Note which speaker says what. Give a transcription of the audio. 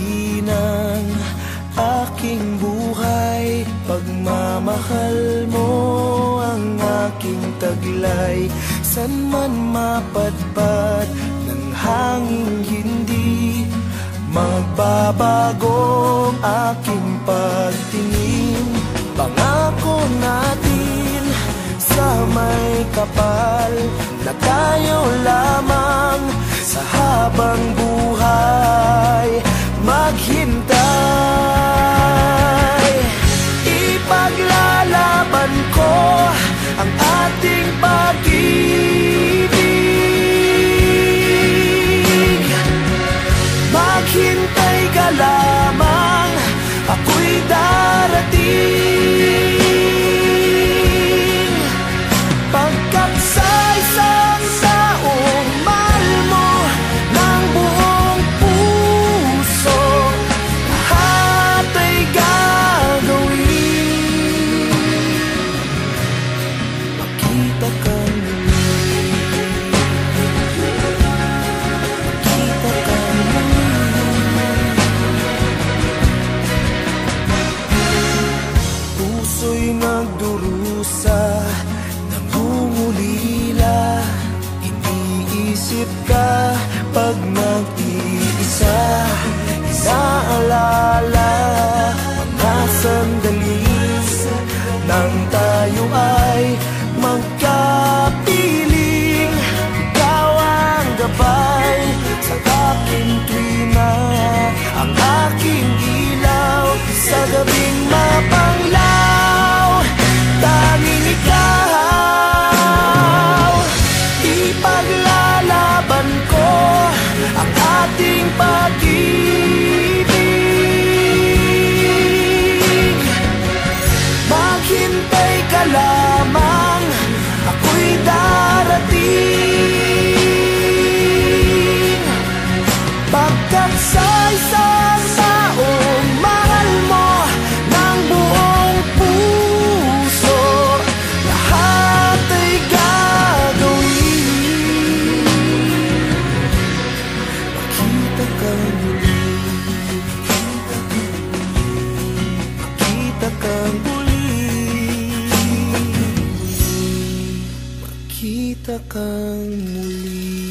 Speaker 1: bahagi ng aking buhay. Pagmamahal mo ang aking taglay, san man mapadpad ng hangin hindi magbabago ang aking pagtingin. Pangako natin sa may kapal na tayo lamang sa habang buhay maghintay. Ipaglalaban ko ang ating pag-ibig. Maghintay ka lamang, ako'y darating. Pagkat sa isang taong mahal mo ng buong puso, lahat ay gagawin. Makita ka muli, makita ka muli. Puso'y nagdurusa, nangungulila, iniisip ka pag nag-iisa. Inaalala mga sandali nang tayo ay magkapiling. Ikaw ang gabay sa aking tuwina, ang aking ilaw sa gabing mapanglaw. Tanging ikaw, ipaglalaban ko ang ating pag-ibig. Maghintay ka lamang, ako'y darating. Pagkat sa isang taong mahal mo ng buong puso, lahat ay gagawin. Makita ka muli, makita ka muli, makita ka muli.